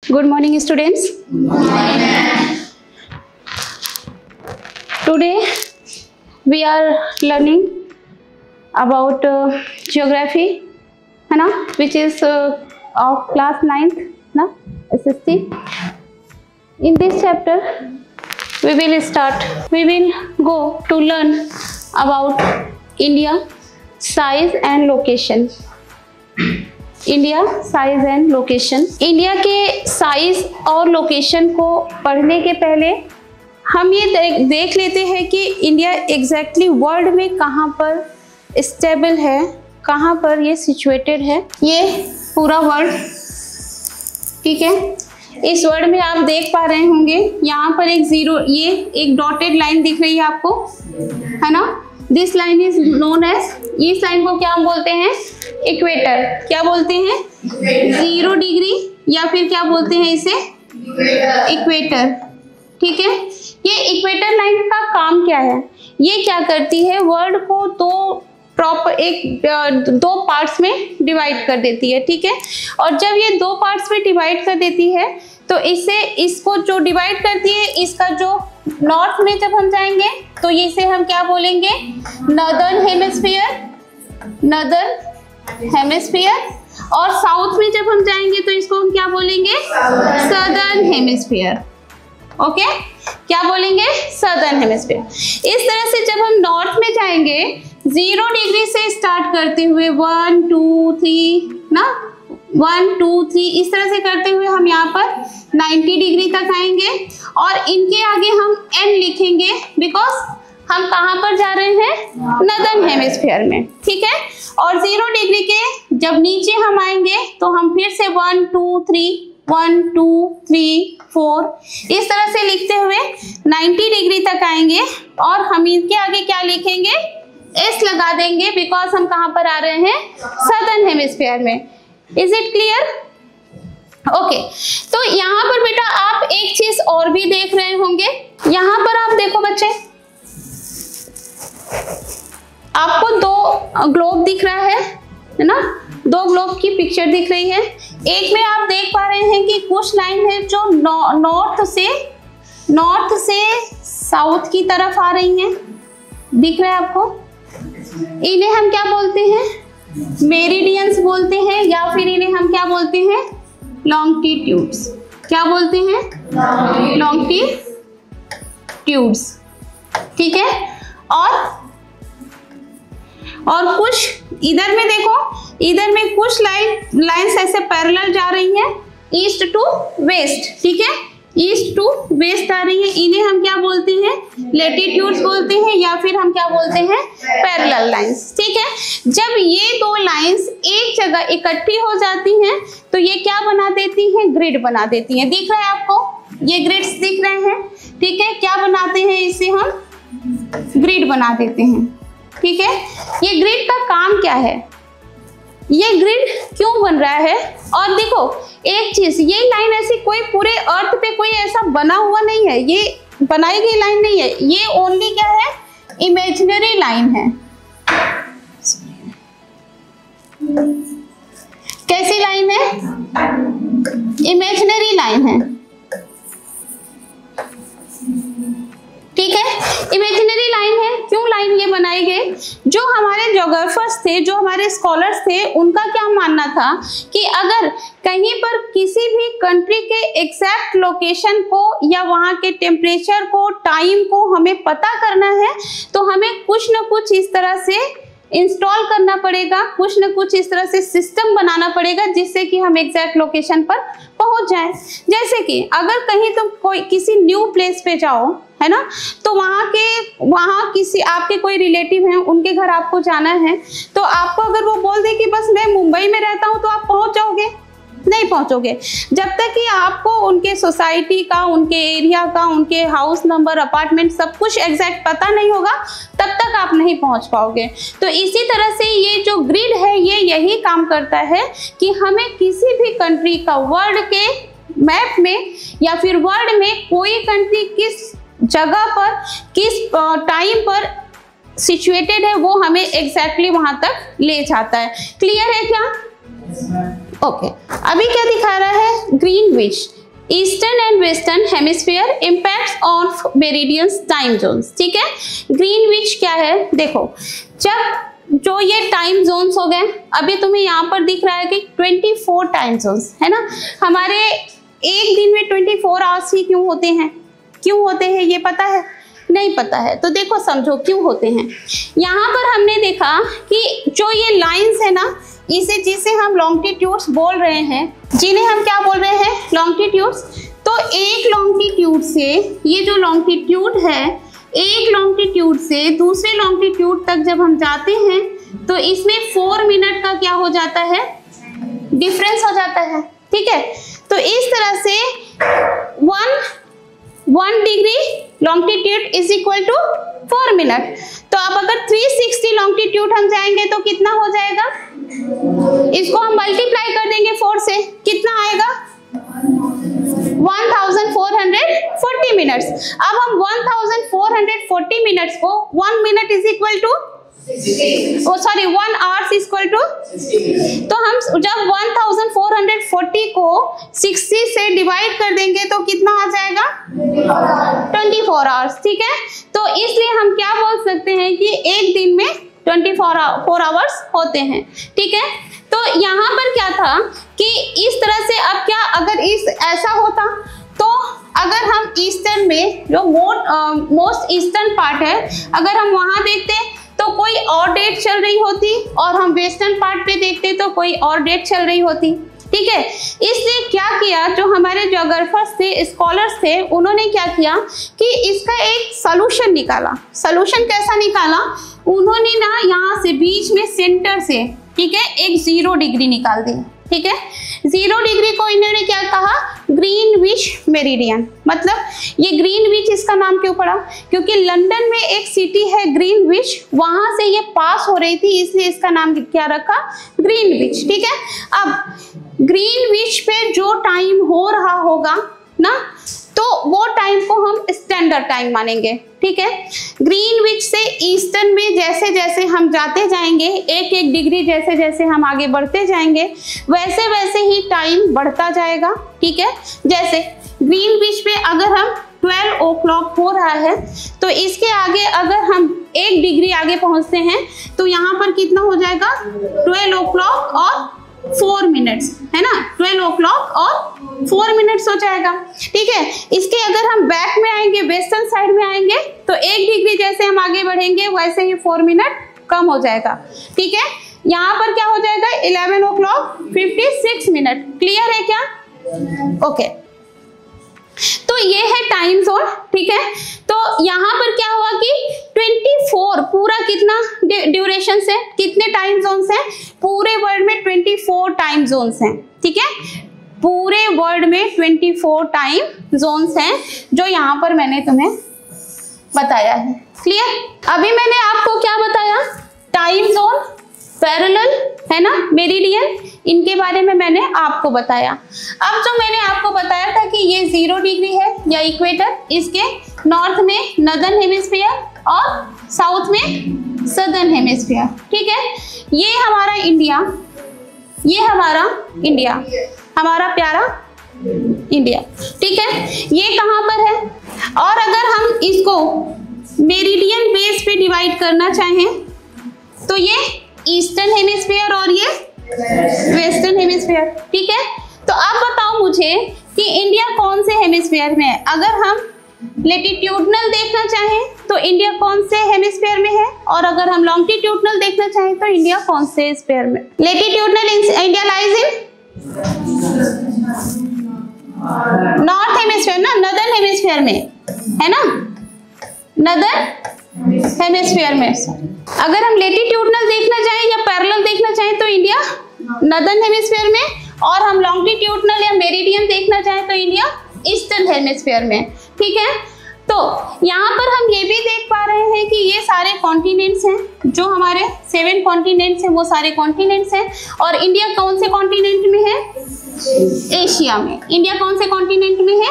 Good morning, students. Today we are learning about geography, है ना, which is of class 9th, ना, SSC. In this chapter, we will go to learn about India, size and location. India size and location. India के size और location को पढ़ने के पहले हम ये देख लेते हैं कि इंडिया एग्जैक्टली वर्ल्ड में कहाँ पर स्टेबल है, कहाँ पर ये सिचुएटेड है। ये पूरा वर्ल्ड, ठीक है। इस वर्ल्ड में आप देख पा रहे होंगे यहाँ पर एक जीरो, ये एक डॉटेड लाइन दिख रही है आपको, है ना। This line is known as, इस लाइन को क्या बोलते हैं, इक्वेटर। क्या बोलते हैं, 0 डिग्री, या फिर क्या बोलते हैं इसे, इक्वेटर, ठीक है। ये इक्वेटर लाइन का काम क्या है, ये क्या करती है, वर्ल्ड को दो पार्ट्स में डिवाइड कर देती है, ठीक है। और जब ये 2 पार्ट्स में डिवाइड कर देती है तो इसको जो डिवाइड करती है, इसका जो नॉर्थ में जब हम जाएंगे तो इसे हम क्या बोलेंगे, नॉर्दर्न हेमिस्फीयर, और साउथ में जब हम जाएंगे तो इसको हम क्या बोलेंगे, सदर्न हेमिस्फीयर। ओके, क्या बोलेंगे, सदर्न हेमिस्फीयर। इस तरह से जब हम नॉर्थ में जाएंगे 0 डिग्री से स्टार्ट करते हुए 1 2 3 ना, 1 2 3 इस तरह से करते हुए हम यहाँ पर 90 डिग्री तक आएंगे, और इनके आगे हम n लिखेंगे बिकॉज हम कहाँ पर जा रहे हैं, नॉर्दर्न हेमिस्फीयर में, ठीक है। और 0 डिग्री के जब नीचे हम आएंगे तो हम फिर से 1 2 3 4 इस तरह से लिखते हुए 90 डिग्री तक आएंगे, और हम इनके आगे क्या लिखेंगे, एस लगा देंगे बिकॉज हम कहाँ पर आ रहे हैं, सदर्न हेमिस्फीयर में। Is it clear? ओके, तो यहाँ पर बेटा आप एक चीज और भी देख रहे होंगे, यहाँ पर आप देखो बच्चे, आपको 2 ग्लोब दिख रहा है ना, 2 ग्लोब की पिक्चर दिख रही है। एक में आप देख पा रहे हैं कि कुछ लाइन है जो नॉर्थ से साउथ की तरफ आ रही हैं, दिख रहा है आपको। इन्हें हम क्या बोलते हैं, मेरिडियंस बोलते हैं, या फिर इन्हें हम क्या बोलते हैं, लॉन्गिट्यूड्स। क्या बोलते हैं, लॉन्गिट्यूड्स, ठीक है। और कुछ इधर में देखो, इधर में कुछ लाइंस ऐसे पैरेलल जा रही हैं, ईस्ट टू वेस्ट, ठीक है, ईस्ट टू वेस्ट आ रही है। इन्हें हम क्या बोलते हैं, लैटिट्यूड्स बोलते हैं, या फिर हम क्या बोलते हैं, पैरेलल लाइंस, ठीक है। जब ये 2 लाइंस एक जगह इकट्ठी हो जाती हैं तो ये क्या बना देती हैं, ग्रिड बना देती हैं। दिख रहा है आपको, ये ग्रिड्स दिख रहे हैं, ठीक है। क्या बनाते हैं, इसे हम ग्रिड बना देते हैं, ठीक है। ये ग्रिड का काम क्या है, ये ग्रिड क्यों बन रहा है, और देखो एक चीज, ये लाइन ऐसी कोई पूरे अर्थ पे कोई ऐसा बना हुआ नहीं है, ये बनाई गई लाइन नहीं है, ये ओनली क्या है, इमेजिनरी लाइन है। कैसी लाइन है, इमेजिनरी लाइन है, ठीक है। इमेजिनरी लाइन है, क्यों लाइन ये बनाई गई, जो हमारे ज्योग्राफर्स थे, जो हमारे स्कॉलर्स थे, उनका क्या मानना था कि अगर कहीं पर किसी भी कंट्री के एग्जैक्ट लोकेशन को या वहाँ के टेम्परेचर को, टाइम को हमें पता करना है तो हमें कुछ न कुछ इस तरह से इंस्टॉल करना पड़ेगा, कुछ न कुछ इस तरह से सिस्टम बनाना पड़ेगा जिससे कि हम एग्जैक्ट लोकेशन पर पहुंच जाएं। जैसे कि अगर कहीं तुम कोई किसी न्यू प्लेस पे जाओ, है ना, तो वहाँ किसी आपके कोई रिलेटिव हैं, उनके घर आपको जाना है, तो आपको अगर वो बोल दे कि बस मैं मुंबई में रहता हूँ, तो आप पहुंच जाओगे, नहीं पहुंचोगे। जब तक कि आपको उनके सोसाइटी का, उनके एरिया का, उनके हाउस नंबर, अपार्टमेंट सब कुछ एग्जैक्ट पता नहीं होगा, तब तक आप नहीं पहुंच पाओगे। तो इसी तरह से ये जो ग्रिड है, ये यही काम करता है कि हमें किसी भी कंट्री का वर्ल्ड के मैप में या फिर वर्ल्ड में कोई कंट्री किस जगह पर, किस टाइम पर सिचुएटेड है, वो हमें एग्जैक्टली वहां तक ले जाता है। क्लियर है क्या? ओके, अभी क्या दिखा रहा है, Greenwich eastern and western hemisphere impacts on meridians time zones. ठीक है, ग्रीनविच क्या है, देखो जब जो ये टाइम जोन्स हो गए, अभी तुम्हें यहाँ पर दिख रहा है कि 24 टाइम जोन्स है ना। हमारे एक दिन में 24 आवर्स ही क्यों होते हैं, क्यों होते हैं ये पता है? नहीं पता है, तो देखो समझो क्यों होते हैं। यहाँ पर हमने देखा कि जो ये लाइंस है ना, इसे जिसे हम लॉन्गिट्यूड्स बोल रहे हैं, जिन्हें हम क्या बोल रहे हैं, लॉन्गिट्यूड्स। तो एक लॉन्गिट्यूड से, ये जो लॉन्गिट्यूड है, एक लॉन्गिट्यूड से दूसरे लॉन्गिट्यूड तक जब हम जाते हैं तो इसमें 4 मिनट का क्या हो जाता है, डिफरेंस हो जाता है। ठीक है, तो इस तरह से 1 degree longitude is equal to 4 minute. तो अब अगर 360 लॉन्गिट्यूड हम जाएंगे तो कितना हो जाएगा, इसको हम मल्टीप्लाई कर देंगे 4 से, कितना आएगा 1440 मिनट्स। अब हम 1440 मिनट्स को 1 minute is equal to 1 hours equal to, तो हम जब 1440 को 60 से डिवाइड कर देंगे तो कितना आ जाएगा 24 आवर्स। ठीक है, तो इसलिए हम क्या बोल सकते हैं कि एक दिन में 24 आवर्स होते हैं। ठीक है, तो यहाँ पर क्या था कि इस तरह से, अब क्या अगर इस ऐसा होता तो अगर हम ईस्टर्न में जो मोस्ट ईस्टर्न पार्ट है, अगर हम वहां देखते तो कोई और डेट चल रही होती, और हम वेस्टर्न पार्ट पे देखते तो कोई और डेट चल रही होती। ठीक है, इसलिए क्या किया, जो हमारे ज्योग्राफर्स थे, स्कॉलर्स थे, उन्होंने क्या किया कि इसका एक सॉल्यूशन निकाला। सॉल्यूशन कैसा निकाला, उन्होंने ना यहाँ से बीच में सेंटर से, ठीक है, एक 0 डिग्री निकाल दी। ठीक है, 0 डिग्री को इन्होंने क्या कहा, ग्रीनविच मेरिडियन। मतलब ये ग्रीनविच इसका नाम क्यों पड़ा, क्योंकि लंदन में एक सिटी है ग्रीनविच, वहां से ये पास हो रही थी, इसलिए इसका नाम क्या रखा, ग्रीनविच। ठीक है, अब ग्रीनविच पे जो टाइम हो रहा होगा ना, तो वो टाइम को हम स्टैंडर्ड टाइम मानेंगे। ठीक है, ग्रीनविच से ईस्टर्न में जैसे जैसे हम जाते जाएंगे, एक एक डिग्री जैसे जैसे हम आगे बढ़ते जाएंगे, वैसे वैसे ही टाइम बढ़ता जाएगा। ठीक है, जैसे ग्रीनविच पे अगर हम 12 o'clock हो रहा है, तो इसके आगे अगर हम 1 डिग्री आगे पहुंचते हैं तो यहाँ पर कितना हो जाएगा, 12 o'clock और 4 मिनट्स, है ना, 12 o'clock और 4 मिनट्स हो जाएगा। ठीक है, इसके अगर हम बैक में आएंगे, वेस्टर्न साइड में आएंगे, तो 1 डिग्री जैसे हम आगे बढ़ेंगे वैसे ही 4 मिनट कम हो जाएगा। ठीक है, यहाँ पर क्या हो जाएगा, 11 o'clock 56 मिनट। क्लियर है क्या? ओके, तो ये है टाइम जोन। ठीक है, तो यहाँ पर क्या हुआ कि 24 पूरा कितना ड्यूरेशन है, कितने टाइम जोन्स हैं, पूरे वर्ल्ड में 24 टाइम जोन्स हैं। ठीक है, पूरे वर्ल्ड में 24 टाइम जोन्स हैं, जो यहाँ पर मैंने तुम्हें बताया है। क्लियर? अभी मैंने आपको क्या बताया, टाइम जोन, पैरेलल, है ना, मेरिडियन, इनके बारे में मैंने आपको बताया। अब जो मैंने आपको बताया था कि ये 0 डिग्री है या इक्वेटर, इसके नॉर्थ में नॉर्दर्न हेमिस्फीयर और साउथ में सदर्न हेमिस्फीयर। ठीक है, ये हमारा इंडिया, ये हमारा इंडिया, हमारा प्यारा इंडिया। ठीक है, ये कहाँ पर है, और अगर हम इसको मेरिडियन बेस पे डिवाइड करना चाहें तो ये ईस्टर्न हेमिस्फीयर और ये वेस्टर्न हेमिस्फीयर। ठीक है, तो अब बताओ मुझे कि इंडिया कौन से हेमिस्फीयर में है। अगर हम लेटिट्यूडनल देखना चाहें तो इंडिया कौन से हेमिस्फीयर में है, और अगर हम लॉन्गिट्यूडनल देखना चाहें तो इंडिया कौन से स्फीयर में। Latitudinal India lies in north hemisphere ना, नॉर्दर्न हेमिस्फीयर में, है ना, नॉर्दर्न हेमिस्फीयर में। अगर हम लेटिट्यूडनल देखना चाहें या पैरेलल देखना चाहें तो इंडिया नॉर्दर्न हेमिस्फीयर में, और हम लॉन्गिट्यूडनल या मेरिडियन देखना चाहें तो इंडिया ईस्टर्न हेमिस्फीयर में। ठीक है, तो यहाँ पर हम ये भी देख पा रहे हैं कि ये सारे कॉन्टिनेंट्स हैं, जो हमारे 7 कॉन्टिनेंट्स हैं, वो सारे कॉन्टिनेंट्स हैं। और इंडिया कौन से कॉन्टिनेंट में है, एशिया में। इंडिया कौन से कॉन्टिनेंट में है,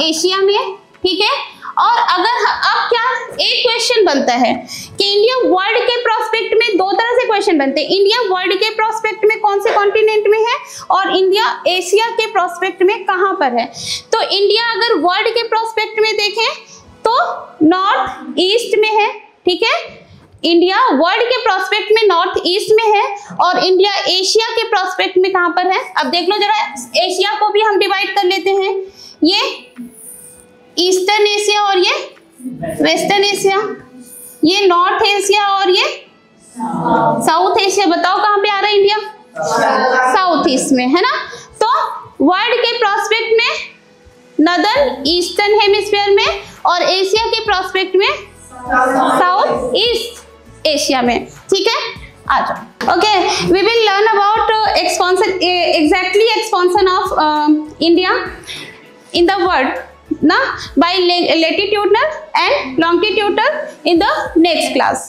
एशिया में। ठीक है, और अगर अब क्या एक क्वेश्चन बनता है कि इंडिया वर्ल्ड के प्रोस्पेक्ट में दो तरह से क्वेश्चन बनते हैं, इंडिया वर्ल्ड के प्रोस्पेक्ट में कौन से कॉन्टिनेंट में है और इंडिया एशिया के प्रोस्पेक्ट में कहां पर है। तो इंडिया अगर वर्ल्ड के प्रोस्पेक्ट में देखें तो नॉर्थ ईस्ट में है, ठीक है, इंडिया वर्ल्ड के प्रोस्पेक्ट में नॉर्थ ईस्ट में है और इंडिया एशिया के प्रोस्पेक्ट में कहां पर है। अब देख लो जरा, एशिया को भी हम डिवाइड कर लेते हैं, ये ईस्टर्न एशिया और ये वेस्टर्न एशिया, ये नॉर्थ एशिया और ये साउथ एशिया। बताओ कहां पे आ रहा है इंडिया, साउथ ईस्ट में, है ना। तो वर्ल्ड के प्रोस्पेक्ट में नॉर्दर्न ईस्टर्न हेमिस्फीयर में और एशिया के प्रोस्पेक्ट में साउथ ईस्ट एशिया में, ठीक है। आ जाओ, okay, we will learn about expansion, exactly expansion of India in the world ना, by latitudinal and longitudinal in the next class.